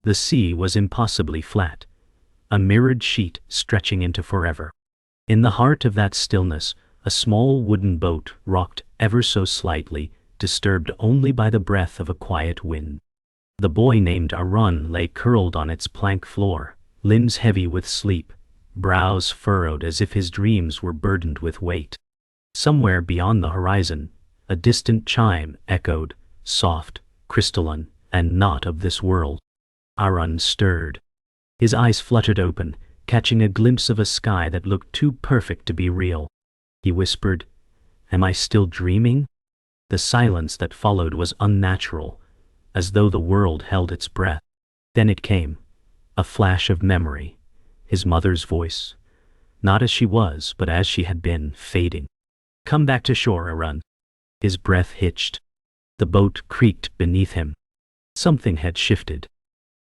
The sea was impossibly flat, a mirrored sheet stretching into forever. In the heart of that stillness, a small wooden boat rocked ever so slightly, disturbed only by the breath of a quiet wind. The boy named Arun lay curled on its plank floor, limbs heavy with sleep, brows furrowed as if his dreams were burdened with weight. Somewhere beyond the horizon, a distant chime echoed, soft, crystalline, and not of this world. Arun stirred. His eyes fluttered open, catching a glimpse of a sky that looked too perfect to be real. He whispered, "Am I still dreaming?" The silence that followed was unnatural, as though the world held its breath. Then it came, a flash of memory, his mother's voice, not as she was, but as she had been, fading. "Come back to shore, Arun." His breath hitched. The boat creaked beneath him. Something had shifted.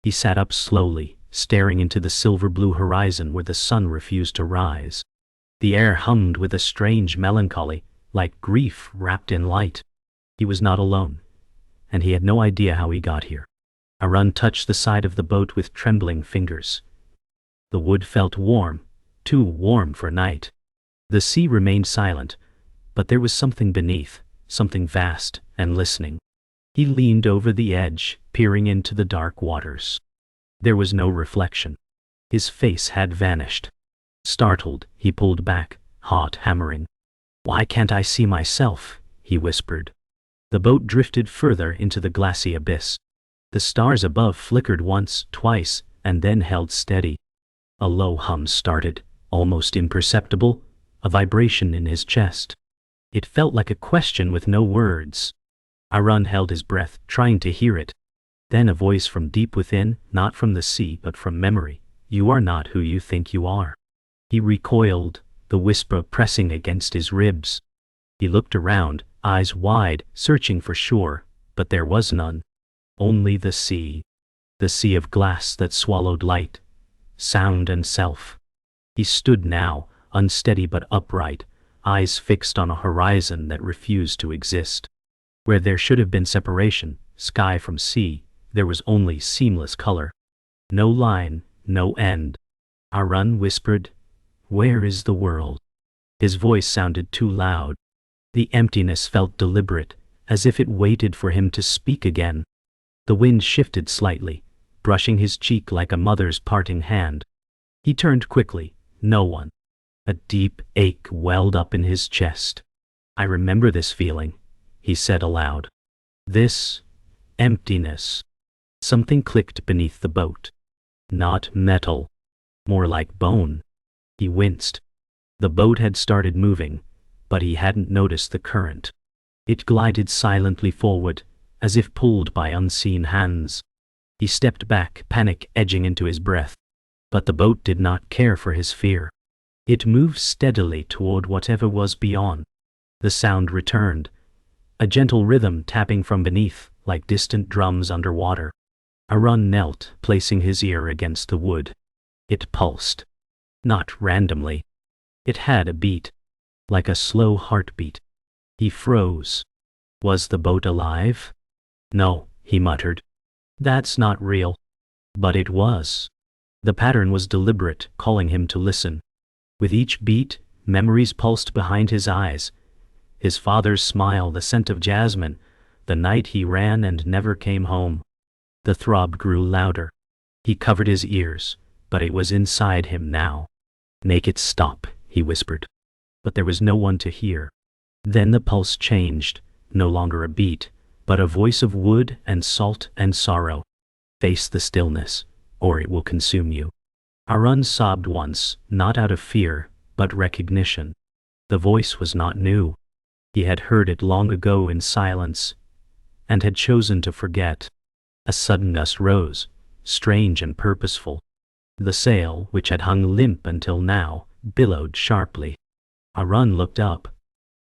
He sat up slowly, staring into the silver-blue horizon where the sun refused to rise. The air hummed with a strange melancholy, like grief wrapped in light. He was not alone, and he had no idea how he got here. Arun touched the side of the boat with trembling fingers. The wood felt warm, too warm for night. The sea remained silent, but there was something beneath, something vast and listening. He leaned over the edge, peering into the dark waters. There was no reflection. His face had vanished. Startled, he pulled back, heart hammering. "Why can't I see myself?" he whispered. The boat drifted further into the glassy abyss. The stars above flickered once, twice, and then held steady. A low hum started, almost imperceptible, a vibration in his chest. It felt like a question with no words. Arun held his breath, trying to hear it. Then a voice from deep within, not from the sea but from memory. "You are not who you think you are." He recoiled, the whisper pressing against his ribs. He looked around, eyes wide, searching for shore, but there was none. Only the sea of glass that swallowed light, sound and self. He stood now, unsteady but upright, eyes fixed on a horizon that refused to exist. Where there should have been separation, sky from sea, there was only seamless color. No line, no end. Arun whispered, "Where is the world?" His voice sounded too loud. The emptiness felt deliberate, as if it waited for him to speak again. The wind shifted slightly, brushing his cheek like a mother's parting hand. He turned quickly. No one. A deep ache welled up in his chest. "I remember this feeling," he said aloud. "This emptiness." Something clicked beneath the boat. Not metal, more like bone. He winced. The boat had started moving, but he hadn't noticed the current. It glided silently forward, as if pulled by unseen hands. He stepped back, panic edging into his breath. But the boat did not care for his fear. It moved steadily toward whatever was beyond. The sound returned, a gentle rhythm tapping from beneath, like distant drums underwater. Arun knelt, placing his ear against the wood. It pulsed. Not randomly. It had a beat, like a slow heartbeat. He froze. Was the boat alive? "No," he muttered. "That's not real." But it was. The pattern was deliberate, calling him to listen. With each beat, memories pulsed behind his eyes. His father's smile, the scent of jasmine, the night he ran and never came home. The throb grew louder. He covered his ears, but it was inside him now. "Make it stop," he whispered. But there was no one to hear. Then the pulse changed, no longer a beat, but a voice of wood and salt and sorrow. "Face the stillness, or it will consume you." Arun sobbed once, not out of fear, but recognition. The voice was not new. He had heard it long ago in silence, and had chosen to forget. A sudden gust rose, strange and purposeful. The sail, which had hung limp until now, billowed sharply. Arun looked up.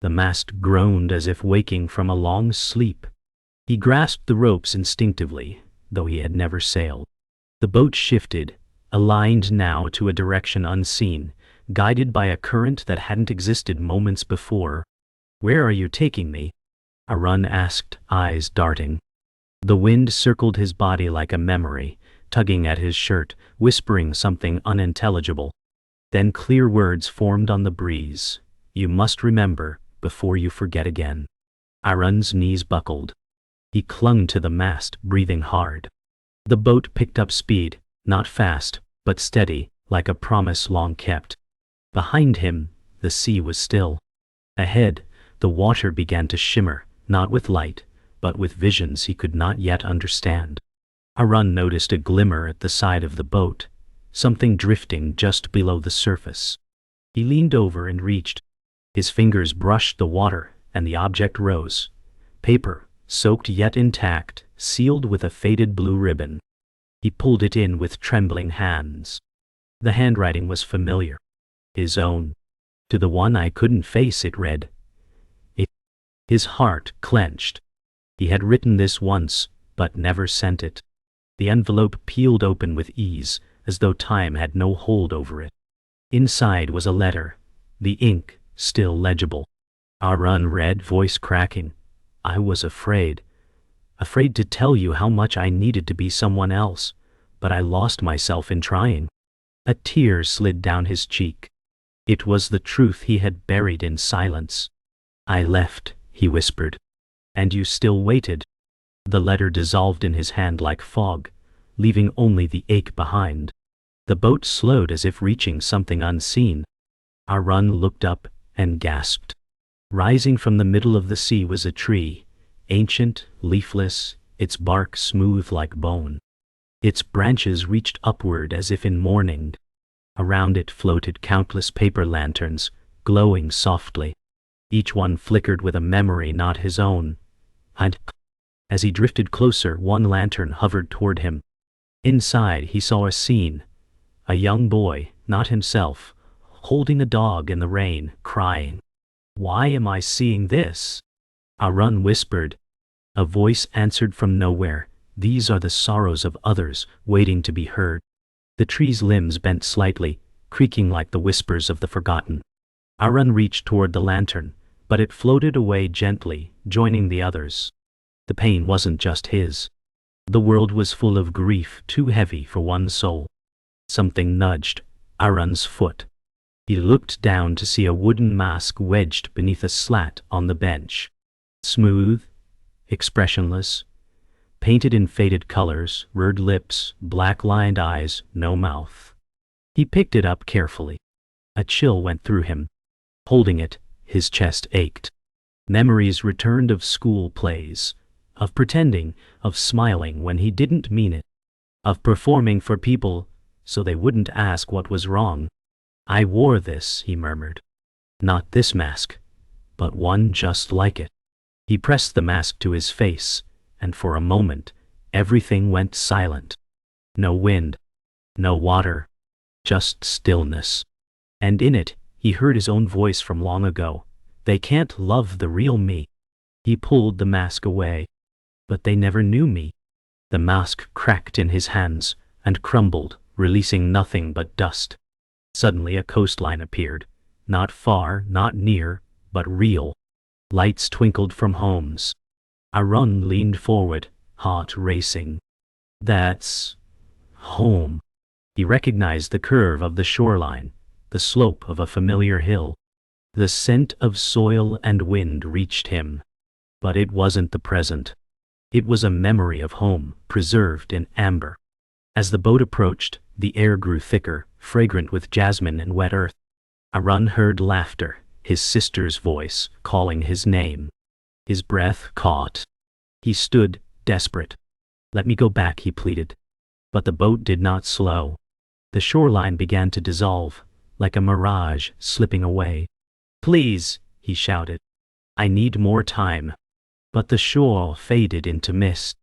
The mast groaned as if waking from a long sleep. He grasped the ropes instinctively, though he had never sailed. The boat shifted, aligned now to a direction unseen, guided by a current that hadn't existed moments before. "Where are you taking me?" Arun asked, eyes darting. The wind circled his body like a memory, tugging at his shirt, whispering something unintelligible. Then clear words formed on the breeze. "You must remember, before you forget again." Aaron's knees buckled. He clung to the mast, breathing hard. The boat picked up speed, not fast, but steady, like a promise long kept. Behind him, the sea was still. Ahead, the water began to shimmer, not with light, but with visions he could not yet understand. Aaron noticed a glimmer at the side of the boat, something drifting just below the surface. He leaned over and reached. His fingers brushed the water, and the object rose. Paper, soaked yet intact, sealed with a faded blue ribbon. He pulled it in with trembling hands. The handwriting was familiar. His own. "To the one I couldn't face," it read. His heart clenched. He had written this once, but never sent it. The envelope peeled open with ease, as though time had no hold over it. Inside was a letter, the ink still legible. Aaron read, voice cracking. "I was afraid to tell you how much I needed to be someone else, but I lost myself in trying." A tear slid down his cheek. It was the truth he had buried in silence. "I left," he whispered. "And you still waited." The letter dissolved in his hand like fog, leaving only the ache behind. The boat slowed as if reaching something unseen. Aaron looked up and gasped. Rising from the middle of the sea was a tree, ancient, leafless, its bark smooth like bone. Its branches reached upward as if in mourning. Around it floated countless paper lanterns, glowing softly. Each one flickered with a memory not his own. And as he drifted closer, one lantern hovered toward him. Inside he saw a scene. A young boy, not himself, holding a dog in the rain, crying. "Why am I seeing this?" Aaron whispered. A voice answered from nowhere. "These are the sorrows of others, waiting to be heard." The tree's limbs bent slightly, creaking like the whispers of the forgotten. Aaron reached toward the lantern, but it floated away gently, joining the others. The pain wasn't just his. The world was full of grief too heavy for one soul. Something nudged Aaron's foot. He looked down to see a wooden mask wedged beneath a slat on the bench. Smooth, expressionless, painted in faded colors, red lips, black-lined eyes, no mouth. He picked it up carefully. A chill went through him. Holding it, his chest ached. Memories returned of school plays, of pretending, of smiling when he didn't mean it, of performing for people so they wouldn't ask what was wrong. "I wore this," he murmured. "Not this mask, but one just like it." He pressed the mask to his face, and for a moment, everything went silent. No wind, no water, just stillness. And in it, he heard his own voice from long ago. "They can't love the real me." He pulled the mask away. "But they never knew me." The mask cracked in his hands and crumbled, releasing nothing but dust. Suddenly a coastline appeared. Not far, not near, but real. Lights twinkled from homes. Aaron leaned forward, heart racing. "That's home." He recognized the curve of the shoreline, the slope of a familiar hill. The scent of soil and wind reached him. But it wasn't the present. It was a memory of home, preserved in amber. As the boat approached, the air grew thicker, fragrant with jasmine and wet earth. Aaron heard laughter, his sister's voice, calling his name. His breath caught. He stood, desperate. "Let me go back," he pleaded. But the boat did not slow. The shoreline began to dissolve, like a mirage slipping away. "Please," he shouted. "I need more time." But the shore faded into mist.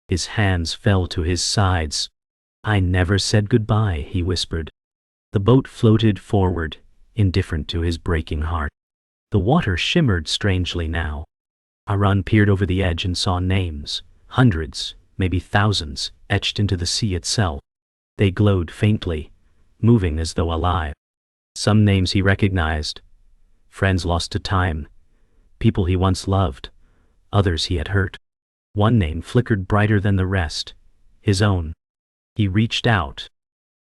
His hands fell to his sides. "I never said goodbye," he whispered. The boat floated forward, indifferent to his breaking heart. The water shimmered strangely now. Aaron peered over the edge and saw names, hundreds, maybe thousands, etched into the sea itself. They glowed faintly, moving as though alive. Some names he recognized. Friends lost to time. People he once loved. Others he had hurt. One name flickered brighter than the rest. His own. He reached out.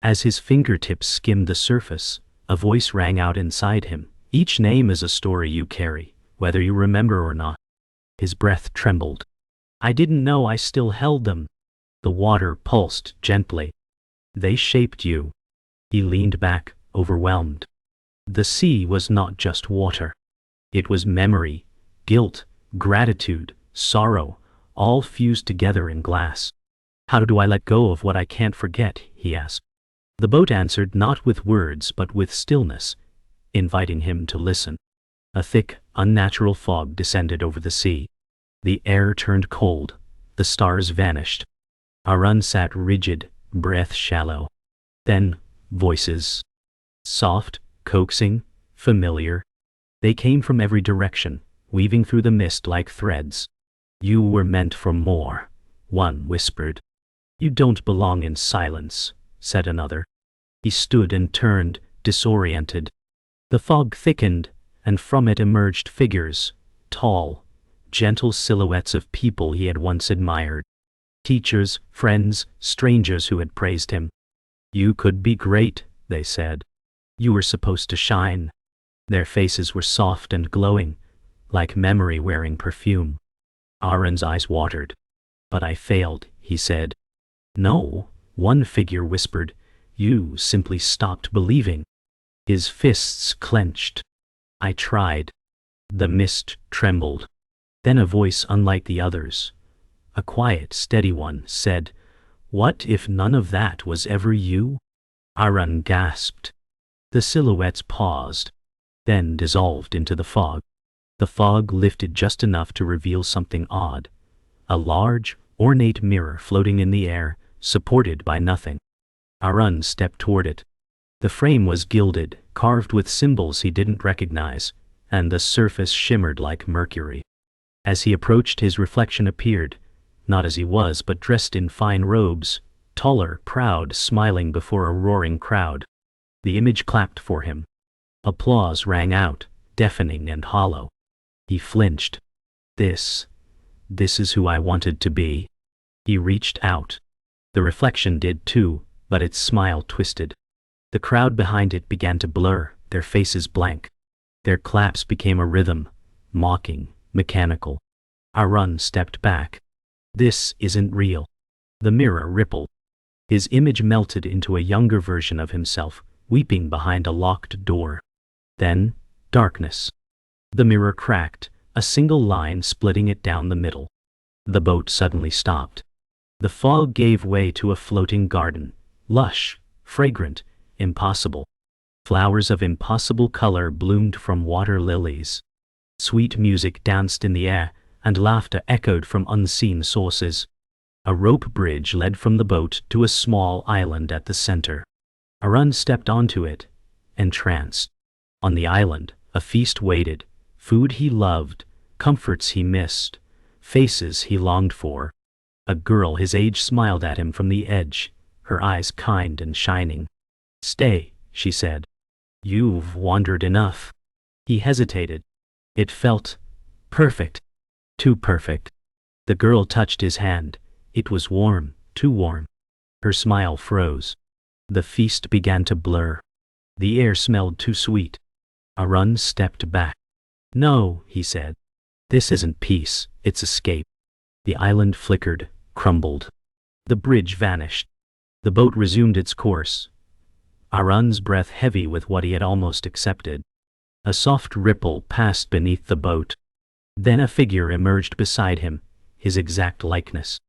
As his fingertips skimmed the surface, a voice rang out inside him. Each name is a story you carry, whether you remember or not. His breath trembled. I didn't know I still held them. The water pulsed gently. They shaped you. He leaned back, overwhelmed. The sea was not just water. It was memory, guilt, gratitude, sorrow, all fused together in glass. How do I let go of what I can't forget? He asked. The boat answered not with words but with stillness, inviting him to listen. A thick, unnatural fog descended over the sea. The air turned cold. The stars vanished. Arun sat rigid, breath shallow. Then, voices. Soft, coaxing, familiar. They came from every direction, weaving through the mist like threads. You were meant for more, one whispered. You don't belong in silence, said another. He stood and turned, disoriented. The fog thickened, and from it emerged figures, tall, gentle silhouettes of people he had once admired. Teachers, friends, strangers who had praised him. You could be great, they said. You were supposed to shine. Their faces were soft and glowing, like memory wearing perfume. Arun's eyes watered. But I failed, he said. No, one figure whispered. You simply stopped believing. His fists clenched. I tried. The mist trembled. Then a voice unlike the others, a quiet, steady one, said, What if none of that was ever you? Arun gasped. The silhouettes paused, then dissolved into the fog. The fog lifted just enough to reveal something odd. A large, ornate mirror floating in the air, supported by nothing. Arun stepped toward it. The frame was gilded, carved with symbols he didn't recognize, and the surface shimmered like mercury. As he approached, his reflection appeared, not as he was but dressed in fine robes, taller, proud, smiling before a roaring crowd. The image clapped for him. Applause rang out, deafening and hollow. He flinched. This is who I wanted to be. He reached out. The reflection did too, but its smile twisted. The crowd behind it began to blur, their faces blank. Their claps became a rhythm, mocking, mechanical. Arun stepped back. This isn't real. The mirror rippled. His image melted into a younger version of himself, weeping behind a locked door. Then, darkness. The mirror cracked, a single line splitting it down the middle. The boat suddenly stopped. The fog gave way to a floating garden, lush, fragrant, impossible. Flowers of impossible color bloomed from water lilies. Sweet music danced in the air, and laughter echoed from unseen sources. A rope bridge led from the boat to a small island at the center. Arun stepped onto it, entranced. On the island, a feast waited, food he loved, comforts he missed, faces he longed for. A girl his age smiled at him from the edge, her eyes kind and shining. Stay, she said. You've wandered enough. He hesitated. It felt perfect. Too perfect. The girl touched his hand. It was warm, too warm. Her smile froze. The feast began to blur. The air smelled too sweet. Arun stepped back. No, he said. This isn't peace, it's escape. The island flickered, crumbled. The bridge vanished. The boat resumed its course. Arun's breath heavy with what he had almost accepted. A soft ripple passed beneath the boat. Then a figure emerged beside him, his exact likeness.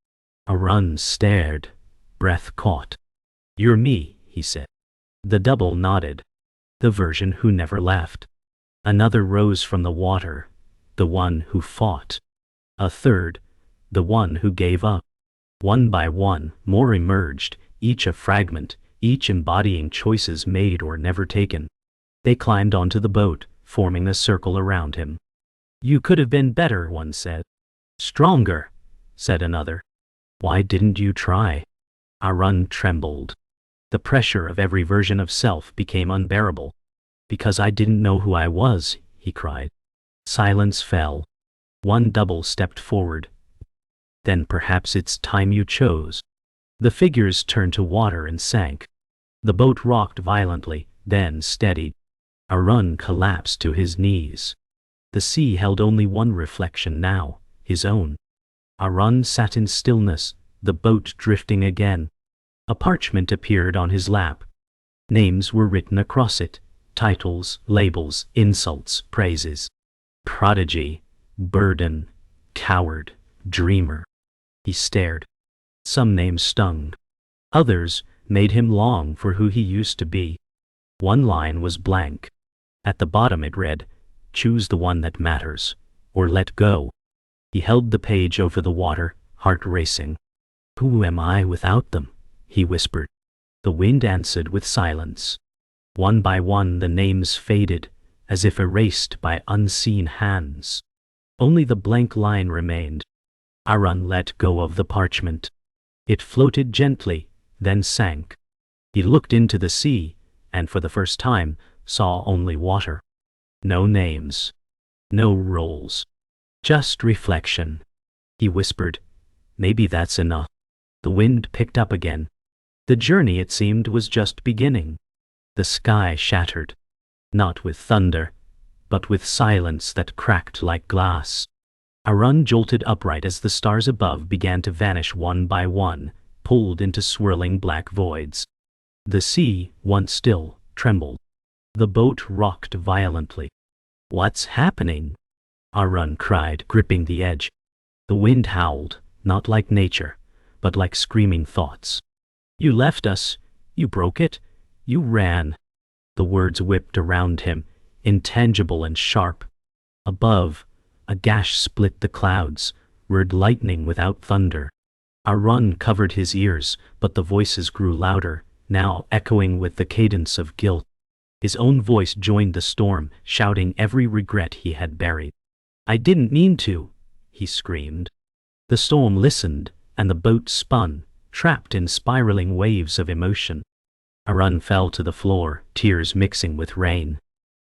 Arun stared, breath caught. You're me, he said. The double nodded. The version who never left. Another rose from the water, the one who fought. A third, the one who gave up. One by one, more emerged, each a fragment, each embodying choices made or never taken. They climbed onto the boat, forming a circle around him. You could have been better, one said. Stronger, said another. Why didn't you try? Arun trembled. The pressure of every version of self became unbearable. Because I didn't know who I was, he cried. Silence fell. One double stepped forward. Then perhaps it's time you chose. The figures turned to water and sank. The boat rocked violently, then steadied. Arun collapsed to his knees. The sea held only one reflection now, his own. Arun sat in stillness, the boat drifting again. A parchment appeared on his lap. Names were written across it, titles, labels, insults, praises. Prodigy, burden, coward, dreamer. He stared. Some names stung. Others made him long for who he used to be. One line was blank. At the bottom it read, "Choose the one that matters, or let go." He held the page over the water, heart racing. "Who am I without them?" he whispered. The wind answered with silence. One by one the names faded, as if erased by unseen hands. Only the blank line remained. Arun let go of the parchment. It floated gently, then sank. He looked into the sea, and for the first time saw only water. No names. No roles. Just reflection. He whispered, "Maybe that's enough." The wind picked up again. The journey, it seemed, was just beginning. The sky shattered. Not with thunder, but with silence that cracked like glass. Arun jolted upright as the stars above began to vanish one by one, pulled into swirling black voids. The sea, once still, trembled. The boat rocked violently. "What's happening?" Arun cried, gripping the edge. The wind howled, not like nature, but like screaming thoughts. "You left us. You broke it. You ran." The words whipped around him, intangible and sharp. Above, a gash split the clouds, roared lightning without thunder. Arun covered his ears, but the voices grew louder, now echoing with the cadence of guilt. His own voice joined the storm, shouting every regret he had buried. "I didn't mean to," he screamed. The storm listened, and the boat spun, trapped in spiraling waves of emotion. Arun fell to the floor, tears mixing with rain.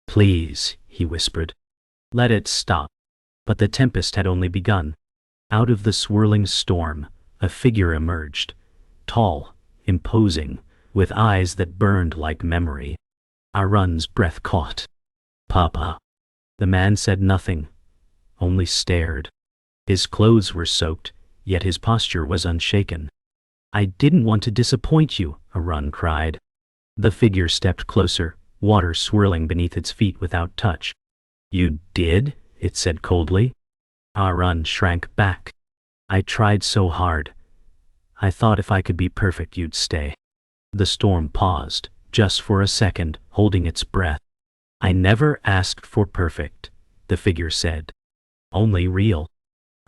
"Please," he whispered. "Let it stop." But the tempest had only begun. Out of the swirling storm, a figure emerged, tall, imposing, with eyes that burned like memory. Arun's breath caught. "Papa." The man said nothing, only stared. His clothes were soaked, yet his posture was unshaken. "I didn't want to disappoint you," Arun cried. The figure stepped closer, water swirling beneath its feet without touch. "You did?" it said coldly. Arun shrank back. "I tried so hard. I thought if I could be perfect you'd stay." The storm paused, just for a second, holding its breath. "I never asked for perfect," the figure said. "Only real."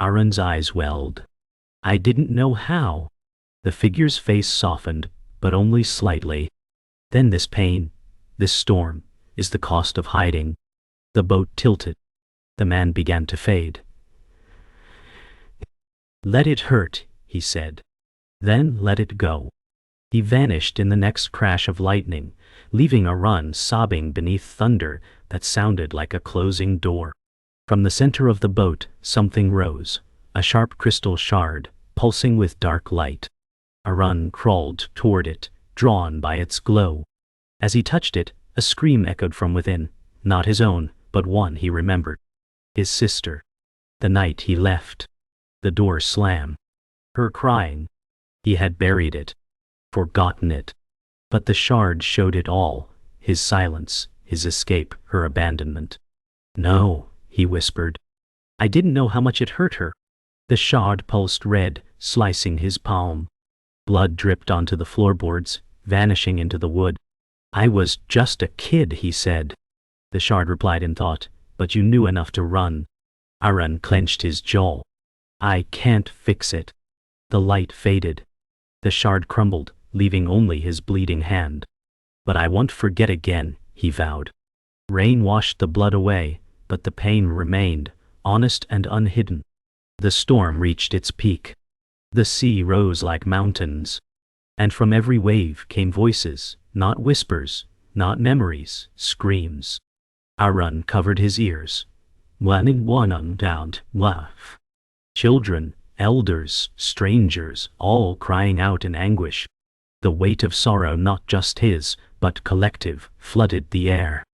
Arun's eyes welled. "I didn't know how." The figure's face softened, but only slightly. "Then this pain, this storm, is the cost of hiding." The boat tilted. The man began to fade. "Let it hurt," he said. "Then let it go." He vanished in the next crash of lightning, leaving Arun sobbing beneath thunder that sounded like a closing door. From the center of the boat, something rose, a sharp crystal shard, pulsing with dark light. Arun crawled toward it, drawn by its glow. As he touched it, a scream echoed from within, not his own, but one he remembered. His sister. The night he left. The door slammed. Her crying. He had buried it. Forgotten it. But the shard showed it all, his silence, his escape, her abandonment. "No," he whispered. "I didn't know how much it hurt her." The shard pulsed red, slicing his palm. Blood dripped onto the floorboards, vanishing into the wood. "I was just a kid," he said. The shard replied in thought, "But you knew enough to run." Arun clenched his jaw. "I can't fix it." The light faded. The shard crumbled, leaving only his bleeding hand. "But I won't forget again," he vowed. Rain washed the blood away, but the pain remained, honest and unhidden. The storm reached its peak. The sea rose like mountains. And from every wave came voices, not whispers, not memories, screams. Arun covered his ears. "Children," elders, strangers, all crying out in anguish. The weight of sorrow, not just his, but collective, flooded the air.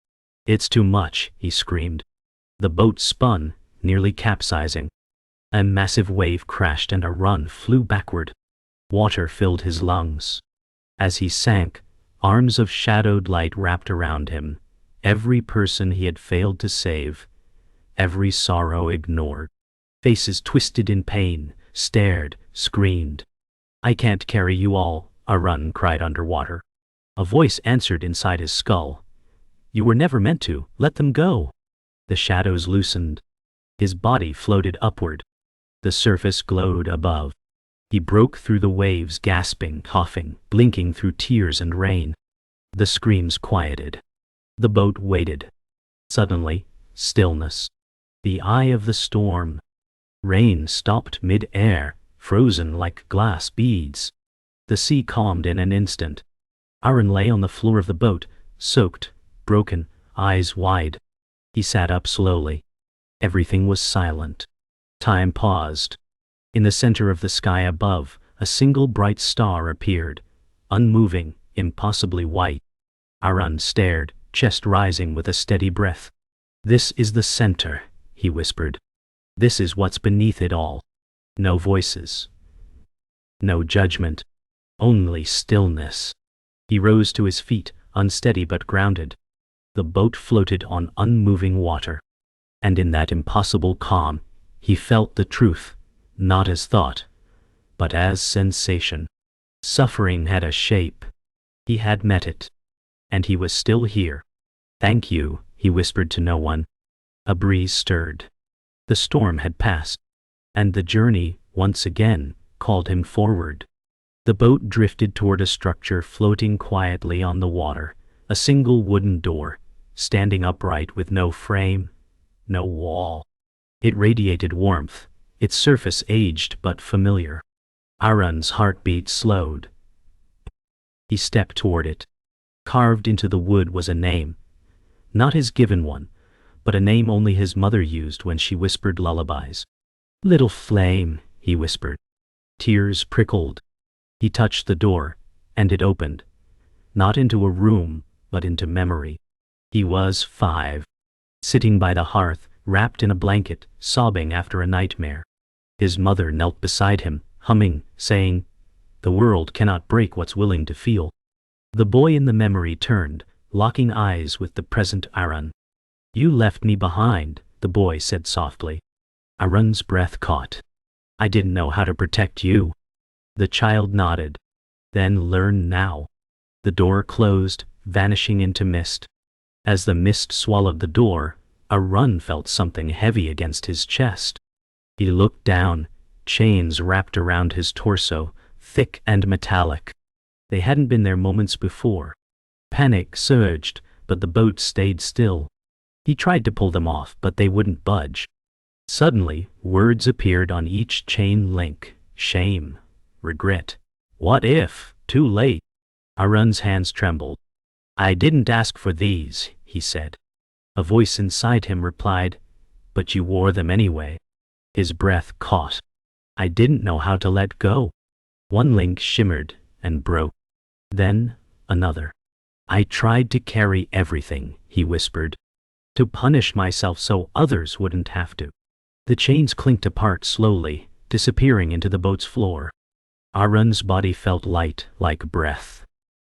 "It's too much," he screamed. The boat spun, nearly capsizing. A massive wave crashed and Arun flew backward. Water filled his lungs. As he sank, arms of shadowed light wrapped around him. Every person he had failed to save, every sorrow ignored. Faces twisted in pain, stared, screamed. "I can't carry you all," Arun cried underwater. A voice answered inside his skull. "You were never meant to, let them go." The shadows loosened. His body floated upward. The surface glowed above. He broke through the waves, gasping, coughing, blinking through tears and rain. The screams quieted. The boat waited. Suddenly, stillness. The eye of the storm. Rain stopped mid-air, frozen like glass beads. The sea calmed in an instant. Arun lay on the floor of the boat, soaked, broken, eyes wide. He sat up slowly. Everything was silent. Time paused. In the center of the sky above, a single bright star appeared, unmoving, impossibly white. Arun stared, chest rising with a steady breath. "This is the center," he whispered. "This is what's beneath it all." No voices. No judgment. Only stillness. He rose to his feet, unsteady but grounded. The boat floated on unmoving water. And in that impossible calm, he felt the truth, not as thought, but as sensation. Suffering had a shape. He had met it. And he was still here. "Thank you," he whispered to no one. A breeze stirred. The storm had passed. And the journey, once again, called him forward. The boat drifted toward a structure floating quietly on the water, a single wooden door, standing upright with no frame, no wall. It radiated warmth, its surface aged but familiar. Arun's heartbeat slowed. He stepped toward it. Carved into the wood was a name. Not his given one, but a name only his mother used when she whispered lullabies. "Little flame," he whispered. Tears prickled. He touched the door, and it opened. Not into a room, but into memory. He was 5. Sitting by the hearth, wrapped in a blanket, sobbing after a nightmare. His mother knelt beside him, humming, saying, "The world cannot break what's willing to feel." The boy in the memory turned, locking eyes with the present Arun. "You left me behind," the boy said softly. Arun's breath caught. "I didn't know how to protect you." The child nodded. "Then learn now." The door closed, vanishing into mist. As the mist swallowed the door, Arun felt something heavy against his chest. He looked down, chains wrapped around his torso, thick and metallic. They hadn't been there moments before. Panic surged, but the boat stayed still. He tried to pull them off, but they wouldn't budge. Suddenly, words appeared on each chain link. Shame. Regret. What if? Too late. Arun's hands trembled. "I didn't ask for these," he said. A voice inside him replied, "But you wore them anyway." His breath caught. "I didn't know how to let go." One link shimmered and broke. Then another. "I tried to carry everything," he whispered, "to punish myself so others wouldn't have to." The chains clinked apart slowly, disappearing into the boat's floor. Arun's body felt light, like breath.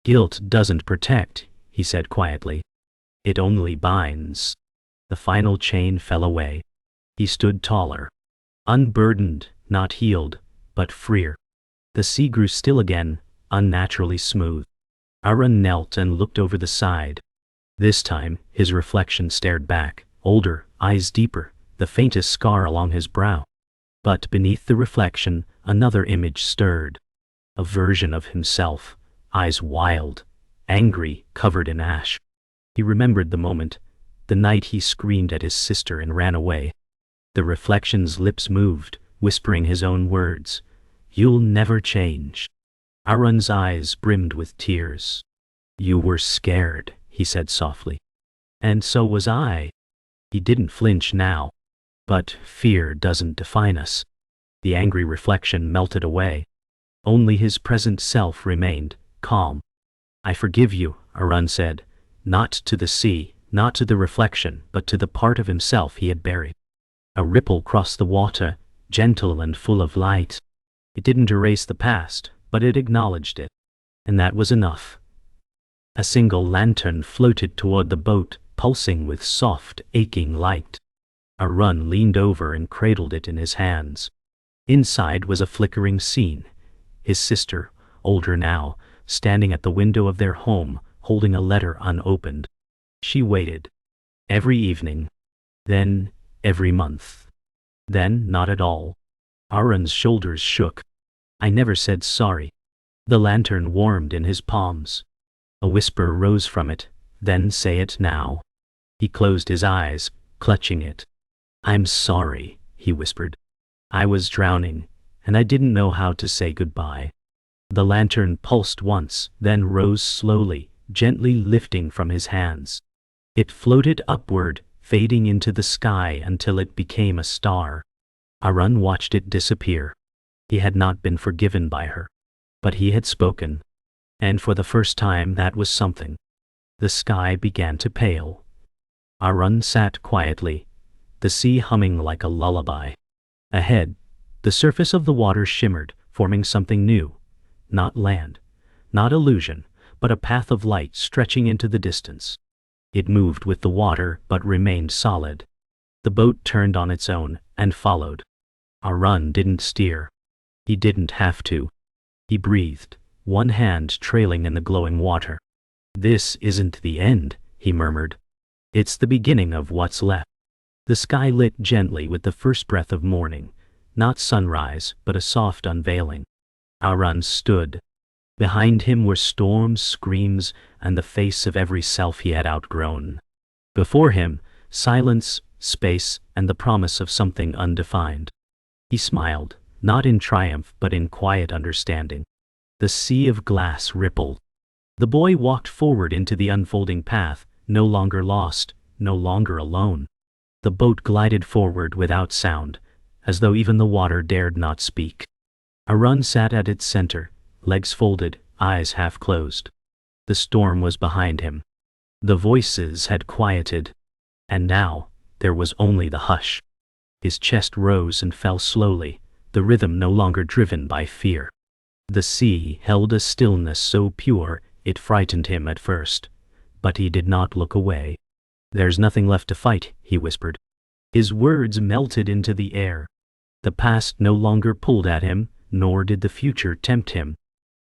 "Guilt doesn't protect," he said quietly. "It only binds." The final chain fell away. He stood taller. Unburdened, not healed, but freer. The sea grew still again, unnaturally smooth. Arun knelt and looked over the side. This time, his reflection stared back, older, eyes deeper, the faintest scar along his brow. But beneath the reflection, another image stirred. A version of himself, eyes wild, angry, covered in ash. He remembered the moment, the night he screamed at his sister and ran away. The reflection's lips moved, whispering his own words. "You'll never change." Arun's eyes brimmed with tears. "You were scared," he said softly. "And so was I." He didn't flinch now. "But fear doesn't define us." The angry reflection melted away. Only his present self remained, calm. "I forgive you," Arun said, not to the sea, not to the reflection, but to the part of himself he had buried. A ripple crossed the water, gentle and full of light. It didn't erase the past, but it acknowledged it. And that was enough. A single lantern floated toward the boat, pulsing with soft, aching light. Arun leaned over and cradled it in his hands. Inside was a flickering scene. His sister, older now, standing at the window of their home, holding a letter unopened. She waited. Every evening. Then, every month. Then, not at all. Arun's shoulders shook. "I never said sorry." The lantern warmed in his palms. A whisper rose from it, "Then say it now." He closed his eyes, clutching it. "I'm sorry," he whispered. "I was drowning, and I didn't know how to say goodbye." The lantern pulsed once, then rose slowly, gently lifting from his hands. It floated upward, fading into the sky until it became a star. Arun watched it disappear. He had not been forgiven by her. But he had spoken. And for the first time that was something. The sky began to pale. Arun sat quietly, the sea humming like a lullaby. Ahead, the surface of the water shimmered, forming something new. Not land, not illusion, but a path of light stretching into the distance. It moved with the water but remained solid. The boat turned on its own and followed. Arun didn't steer. He didn't have to. He breathed, one hand trailing in the glowing water. "This isn't the end," he murmured. "It's the beginning of what's left." The sky lit gently with the first breath of morning, not sunrise, but a soft unveiling. Arun stood. Behind him were storms, screams, and the face of every self he had outgrown. Before him, silence, space, and the promise of something undefined. He smiled, not in triumph but in quiet understanding. The sea of glass rippled. The boy walked forward into the unfolding path, no longer lost, no longer alone. The boat glided forward without sound, as though even the water dared not speak. Arun sat at its center, legs folded, eyes half closed. The storm was behind him. The voices had quieted. And now, there was only the hush. His chest rose and fell slowly, the rhythm no longer driven by fear. The sea held a stillness so pure it frightened him at first. But he did not look away. "There's nothing left to fight," he whispered. His words melted into the air. The past no longer pulled at him, nor did the future tempt him.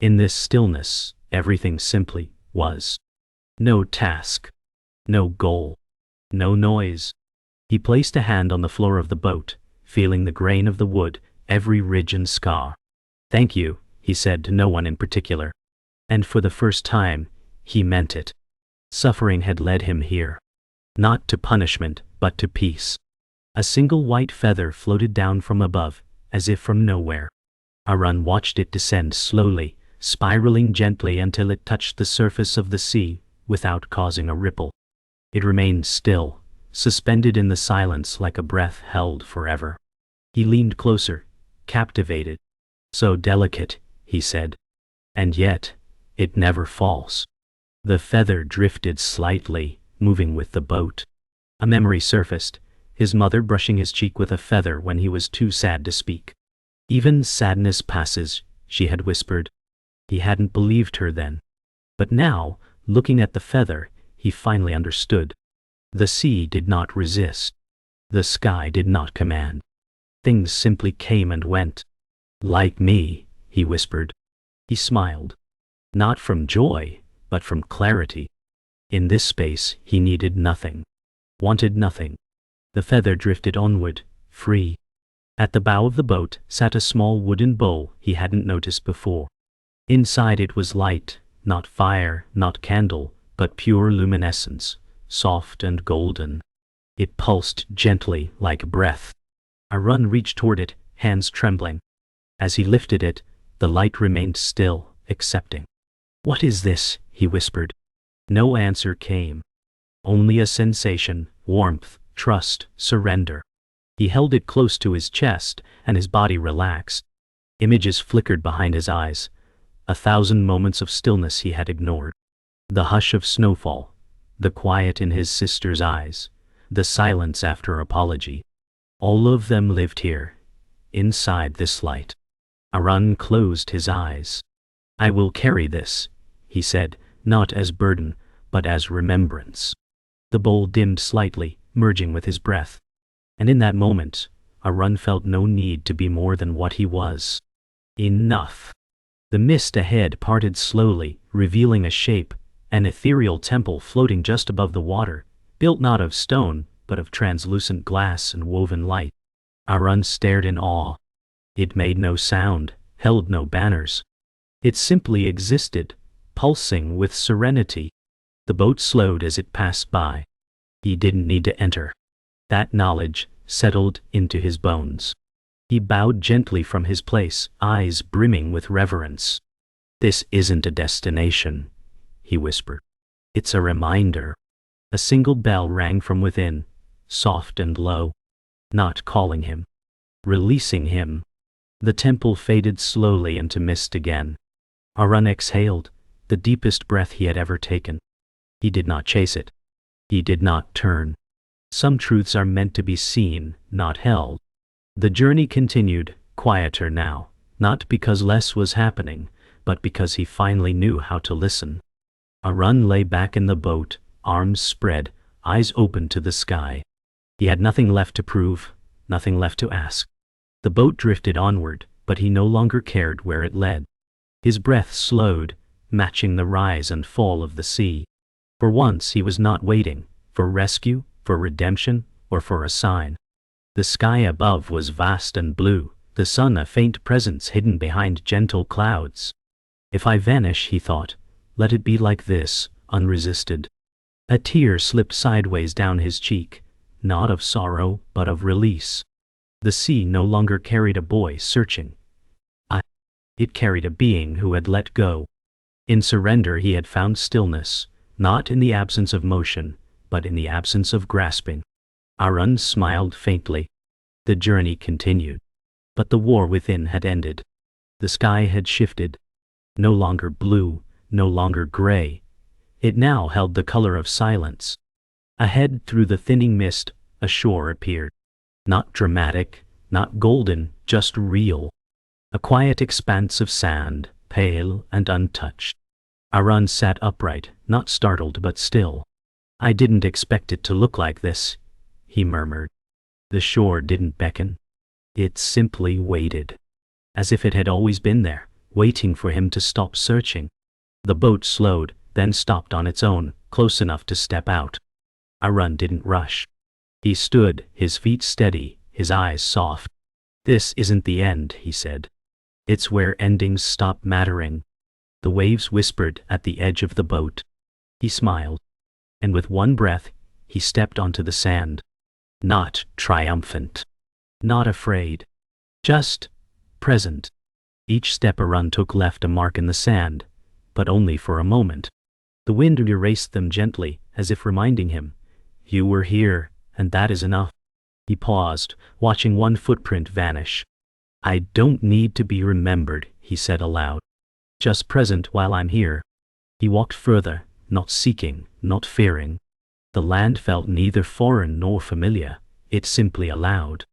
In this stillness, everything simply was. No task. No goal. No noise. He placed a hand on the floor of the boat, feeling the grain of the wood, every ridge and scar. "Thank you," he said to no one in particular. And for the first time, he meant it. Suffering had led him here. Not to punishment, but to peace. A single white feather floated down from above, as if from nowhere. Arun watched it descend slowly, spiraling gently until it touched the surface of the sea, without causing a ripple. It remained still, suspended in the silence like a breath held forever. He leaned closer, captivated. "So delicate," he said. "And yet, it never falls." The feather drifted slightly, moving with the boat. A memory surfaced, his mother brushing his cheek with a feather when he was too sad to speak. "Even sadness passes," she had whispered. He hadn't believed her then. But now, looking at the feather, he finally understood. The sea did not resist. The sky did not command. Things simply came and went. "Like me," he whispered. He smiled. Not from joy, but from clarity. In this space, he needed nothing. Wanted nothing. The feather drifted onward, free. At the bow of the boat sat a small wooden bowl he hadn't noticed before. Inside it was light, not fire, not candle, but pure luminescence, soft and golden. It pulsed gently like breath. Arun reached toward it, hands trembling. As he lifted it, the light remained still, accepting. "What is this?" he whispered. No answer came. Only a sensation, warmth, trust, surrender. He held it close to his chest, and his body relaxed. Images flickered behind his eyes, 1,000 moments of stillness he had ignored. The hush of snowfall, the quiet in his sister's eyes, the silence after apology. All of them lived here, inside this light. Arun closed his eyes. I will carry this, he said, not as burden, but as remembrance. The bowl dimmed slightly, merging with his breath. And in that moment, Arun felt no need to be more than what he was. Enough. The mist ahead parted slowly, revealing a shape, an ethereal temple floating just above the water, built not of stone, but of translucent glass and woven light. Arun stared in awe. It made no sound, held no banners. It simply existed, pulsing with serenity. The boat slowed as it passed by. He didn't need to enter. That knowledge settled into his bones. He bowed gently from his place, eyes brimming with reverence. This isn't a destination, he whispered. It's a reminder. A single bell rang from within, soft and low, not calling him, releasing him. The temple faded slowly into mist again. Arun exhaled, the deepest breath he had ever taken. He did not chase it. He did not turn. Some truths are meant to be seen, not held. The journey continued, quieter now, not because less was happening, but because he finally knew how to listen. Arun lay back in the boat, arms spread, eyes open to the sky. He had nothing left to prove, nothing left to ask. The boat drifted onward, but he no longer cared where it led. His breath slowed, matching the rise and fall of the sea. For once he was not waiting, for rescue, for redemption, or for a sign. The sky above was vast and blue, the sun a faint presence hidden behind gentle clouds. If I vanish, he thought, let it be like this, unresisted. A tear slipped sideways down his cheek, not of sorrow, but of release. The sea no longer carried a boy searching. It carried a being who had let go. In surrender he had found stillness, not in the absence of motion, but in the absence of grasping. Arun smiled faintly. The journey continued. But the war within had ended. The sky had shifted. No longer blue, no longer gray. It now held the color of silence. Ahead, through the thinning mist, a shore appeared. Not dramatic, not golden, just real. A quiet expanse of sand, pale and untouched. Arun sat upright, not startled but still. I didn't expect it to look like this, he murmured. The shore didn't beckon. It simply waited. As if it had always been there, waiting for him to stop searching. The boat slowed, then stopped on its own, close enough to step out. Arun didn't rush. He stood, his feet steady, his eyes soft. This isn't the end, he said. It's where endings stop mattering. The waves whispered at the edge of the boat. He smiled. And with one breath, he stepped onto the sand. Not triumphant. Not afraid. Just present. Each step Arun took left a mark in the sand, but only for a moment. The wind erased them gently, as if reminding him, you were here, and that is enough. He paused, watching one footprint vanish. I don't need to be remembered, he said aloud. Just present while I'm here. He walked further, not seeking, not fearing. The land felt neither foreign nor familiar, it simply allowed.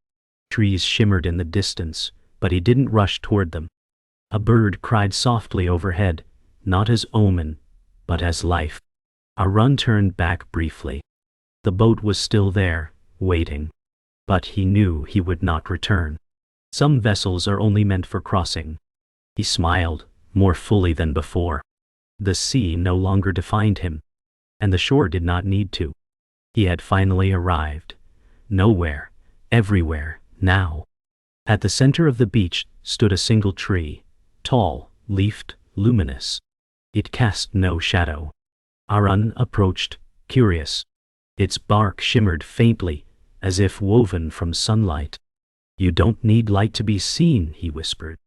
Trees shimmered in the distance, but he didn't rush toward them. A bird cried softly overhead, not as omen, but as life. Arun turned back briefly. The boat was still there, waiting. But he knew he would not return. Some vessels are only meant for crossing. He smiled, more fully than before. The sea no longer defined him, and the shore did not need to. He had finally arrived. Nowhere, everywhere, now. At the center of the beach stood a single tree, tall, leafed, luminous. It cast no shadow. Arun approached, curious. Its bark shimmered faintly, as if woven from sunlight. You don't need light to be seen, he whispered.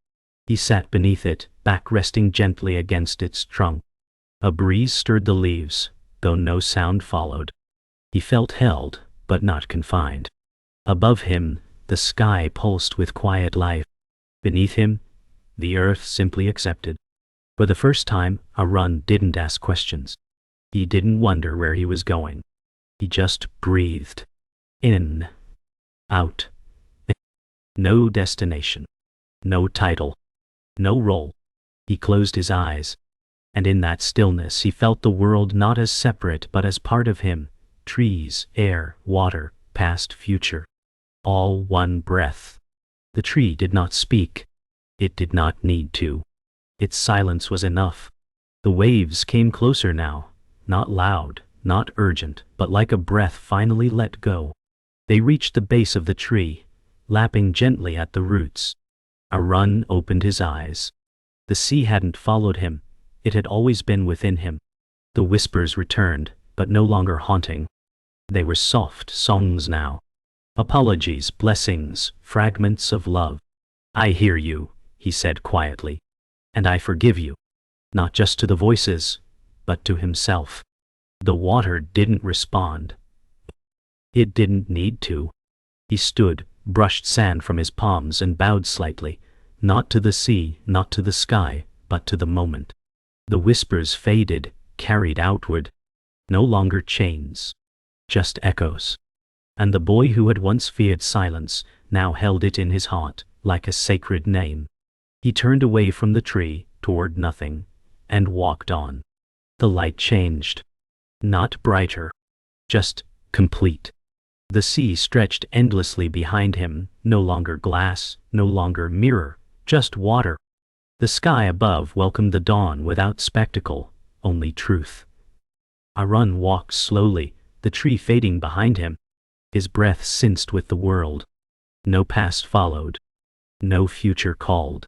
He sat beneath it, back resting gently against its trunk. A breeze stirred the leaves, though no sound followed. He felt held, but not confined. Above him, The sky pulsed with quiet life. Beneath him, the earth simply accepted. For the first time, Arun didn't ask questions. He didn't wonder where he was going. He just breathed. In. Out. No destination. No title. No role. He closed his eyes. And in that stillness he felt the world not as separate but as part of him. Trees, air, water, past, future. All one breath. The tree did not speak. It did not need to. Its silence was enough. The waves came closer now, not loud, not urgent, but like a breath finally let go. They reached the base of the tree, lapping gently at the roots. Arun opened his eyes. The sea hadn't followed him. It had always been within him. The whispers returned, but no longer haunting. They were soft songs now. Apologies, blessings, fragments of love. I hear you, he said quietly. And I forgive you. Not just to the voices, but to himself. The water didn't respond. It didn't need to. He stood, brushed sand from his palms and bowed slightly, not to the sea, not to the sky, but to the moment. The whispers faded, carried outward. No longer chains. Just echoes. And the boy who had once feared silence, now held it in his heart, like a sacred name. He turned away from the tree, toward nothing, and walked on. The light changed. Not brighter. Just complete. The sea stretched endlessly behind him, no longer glass, no longer mirror, just water. The sky above welcomed the dawn without spectacle, only truth. Arun walked slowly, the tree fading behind him. His breath sensed with the world. No past followed. No future called.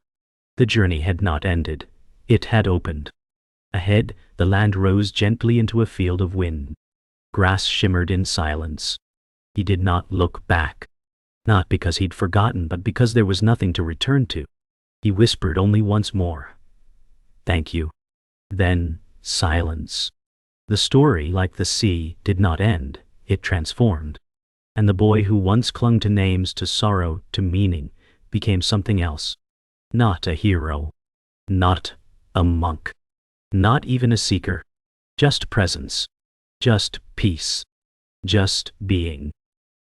The journey had not ended. It had opened. Ahead, the land rose gently into a field of wind. Grass shimmered in silence. He did not look back. Not because he'd forgotten, but because there was nothing to return to. He whispered only once more. Thank you. Then, silence. The story, like the sea, did not end. It transformed. And the boy who once clung to names, to sorrow, to meaning, became something else. Not a hero. Not a monk. Not even a seeker. Just presence. Just peace. Just being.